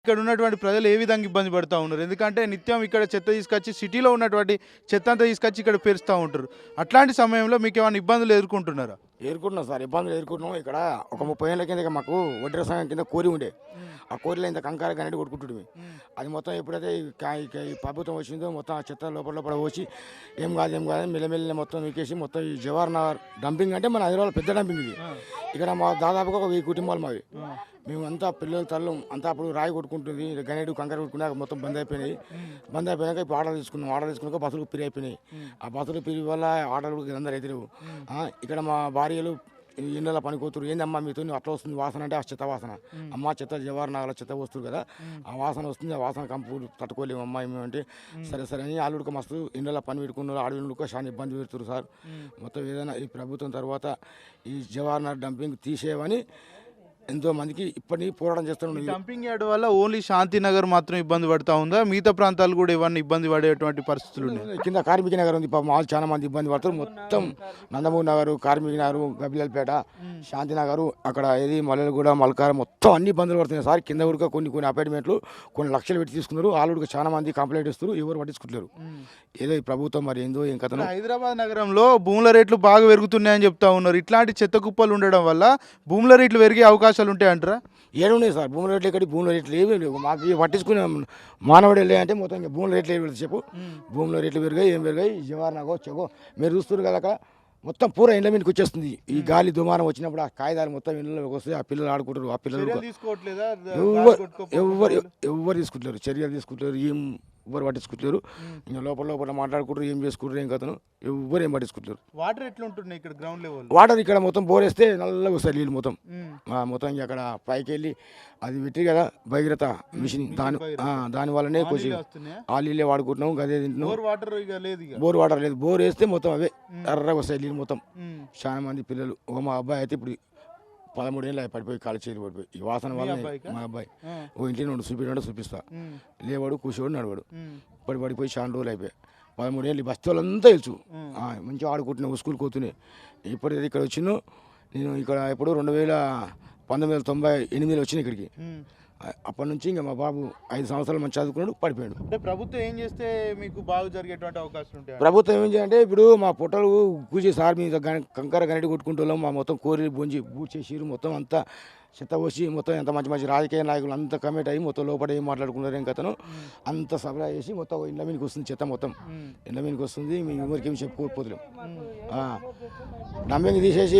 ఇక్కడ ఉన్నటువంటి ప్రజలు ఏ విధంగా ఇబ్బంది పడుతూ ఉన్నారు? ఎందుకంటే నిత్యం ఇక్కడ చెత్త తీసుకొచ్చి సిటీలో ఉన్నటువంటి చెత్త అంతా తీసుకొచ్చి ఇక్కడ పేరుస్తూ ఉంటారు. అట్లాంటి సమయంలో మీకు ఏమైనా ఇబ్బందులు ఎదుర్కొంటున్నారా? ఎదుర్కొంటున్నాం సార్, ఇబ్బందులు ఎదుర్కొంటున్నాం. ఇక్కడ ఒక 30 ఏళ్ళ కింద మాకు వడ్డీ సంఘం కింద కోరి ఉండే. ఆ కోరిలో ఇంత కంకార గనెడి కొట్టుకుంటుంది. అది మొత్తం ఎప్పుడైతే ఈ ప్రభుత్వం వచ్చిందో మొత్తం ఆ చెత్త లోపల పోసి ఏం కాదు మెల్లమెల్ల మొత్తం వీకేసి మొత్తం ఈ జవహర్ నగర్ డంపింగ్ అంటే మన హైదరాబాద్ పెద్ద డంపింగ్ ఇది. ఇక్కడ మా దాదాపుగా ఒక 1000 కుటుంబాలు మావి. మేమంతా పిల్లలు తల్లు అంతా అప్పుడు రాయి కొట్టుకుంటుంది, గనేడు కంకర కొట్టుకున్నాక మొత్తం బంద్ అయిపోయినాయి. బంద్ అయిపోయాక ఇప్పుడు ఆర్డర్ తీసుకున్నాక బస్సులు పిరి అయిపోయినాయి. ఆ బస్సులు పిరి వల్ల ఆర్డర్లు అందరూ ఎదురు. ఇక్కడ మా భార్యలు ఇళ్ళ పనికోతురు, ఏందమ్మా మీతో అట్లా వస్తుంది వాసన అంటే ఆ చెత్త వాసన. అమ్మ చెత్త జవహర్ నగర్లో చెత్త వస్తుంది కదా, ఆ వాసన వస్తుంది, ఆ వాసన కంపు తట్టుకోలేము అమ్మాయి మేమంటే సరే అని ఆలుడికి మస్తు ఇళ్ళ పని పెట్టుకున్నారు. ఆడవిళ్ళకు చాలా ఇబ్బంది పెడుతున్నారు సార్. మొత్తం ఏదైనా ఈ ప్రభుత్వం తర్వాత ఈ జవహర్ నగర్ డంపింగ్ తీసేయమని ఎంతో మందికి ఇప్పటికీ పోరాటం చేస్తున్నాం. డంపింగ్ యార్డ్ వల్ల ఓన్లీ శాంతినగర్ మాత్రం ఇబ్బంది పడతా ఉందా? మిగతా ప్రాంతాలు కూడా ఇవన్నీ ఇబ్బంది పడేటువంటి పరిస్థితులు ఉన్నాయి. కింద కార్మిక నగర్ ఉంది, వాళ్ళు చాలా మంది ఇబ్బంది పడతారు. మొత్తం నందమూరి నగరు, కార్మిక నగరు, గబిలల్పేట, శాంతినగరు, అక్కడ ఏది మల్లెలగూడ, మల్కారం మొత్తం అన్ని ఇబ్బందులు పడుతున్నాయి సార్. కింద కూడా కొన్ని అపార్ట్మెంట్లు కొన్ని లక్షలు పెట్టి తీసుకున్నారు. వాళ్ళు చాలా మంది కంప్లైంట్ ఇస్తారు, ఎవరు పట్టించుకుంటారు. ఏదో ఈ ప్రభుత్వం మరి ఏందో ఏం కథను. హైదరాబాద్ నగరంలో భూముల రేట్లు బాగా పెరుగుతున్నాయని చెప్తా ఉన్నారు. ఇట్లాంటి చెత్త కుప్పలు ఉండడం వల్ల భూముల రేట్లు పెరిగే అవకాశాలు ఉంటాయంటారా? ఏమున్నాయి సార్, భూముల రేట్లు ఎక్కడి, భూముల రేట్లు ఏమీ లేవు. మాకు ఇవి పట్టించుకునే మానవుడు వెళ్ళే అంటే మొత్తం ఇంకా భూముల రేట్లు ఏమి చెప్పు. భూముల రేట్లు పెరిగాయి, ఏం పెరిగాయి. జవహర్ నగర్ చెగో మీరు చూస్తున్నారు కదా, అక్కడ మొత్తం పూర ఇండ్ల మీదకి వచ్చేస్తుంది. ఈ గాలి దుమారం వచ్చినప్పుడు ఆ కాగితాలు మొత్తం ఇండ్లలోకి వస్తాయి. ఆ పిల్లలు ఆడుకుంటారు. ఆ పిల్లలు ఎవరు తీసుకుంటారు, చర్యలు తీసుకుంటారు, ఏం ఎవరు పట్టించుకుంటారు. ఇంకా లోపల మాట్లాడుకుంటారు, ఏం చేసుకుంటారు, ఏం కథను ఎవరు ఏం పట్టించుకుంటారు. వాటర్ ఎట్లుంటున్నాయి ఇక్కడ గ్రౌండ్ లెవెల్? వాటర్ ఇక్కడ మొత్తం బోర్ వేస్తే నల్లగా వస్తాయి నీళ్ళు మొత్తం. మొత్తం అక్కడ పైకి వెళ్ళి అది పెట్టి కదా భగీరథ మిషన్, దాని వల్లనే కొంచెం ఆ నీళ్ళే వాడుకుంటున్నాం, గదే తింటున్నాం. బోర్ వాటర్ లేదు, బోర్ వేస్తే మొత్తం అవే ఎర్రగా వస్తాయి నీళ్ళు మొత్తం. చాలా మంది పిల్లలు, మా అబ్బాయి అయితే ఇప్పుడు 13 ఏళ్ళు పడిపోయి కాలు చేతులు పడిపోయి ఈ వాసన వల్ల. మా అబ్బాయి ఓ ఇంటి నుండి చూపిస్తా, లేవాడు కూర్చోడు నడవాడు, పడిపోయి చాలా రోజులు అయిపోయాయి. 13 ఏళ్ళు బస్తీ వాళ్ళంతా తెలుసు, మంచిగా ఆడుకుంటున్నావు, స్కూల్కి పోతున్నాయి. ఇప్పుడైతే ఇక్కడ వచ్చినావు నేను, ఇక్కడ ఎప్పుడు 1998లో వచ్చిన ఇక్కడికి. అప్పటి నుంచి ఇంకా మా బాబు 5 సంవత్సరాలు మంచి చదువుకున్నాడు, పడిపోయాడు. అంటే ప్రభుత్వం ఏం చేస్తే మీకు బాగా జరిగేటువంటి అవకాశం ఉంటాయి? ప్రభుత్వం ఏం చేయాలంటే ఇప్పుడు మా పొట్టలు కూర్చి సార్ మీద కంకర గనెడి కొట్టుకుంటున్నాం. మా మొత్తం కోరిలు బూచేసిరు, మొత్తం అంతా చెత్త పోసి మొత్తం ఎంత మంచి రాజకీయ నాయకులు అంతా కమిట్ అయ్యి మొత్తం లోపల ఏం మాట్లాడుకున్నారు ఏం కథను అంత సభ చేసి మొత్తం ఇండ్ల మీదకి వస్తుంది చెత్త, మొత్తం ఇండ్ల మీదకి వస్తుంది. మేము ఎవరికి ఏమి చెప్పుకోకపోతున్నాం. డంపింగ్ తీసేసి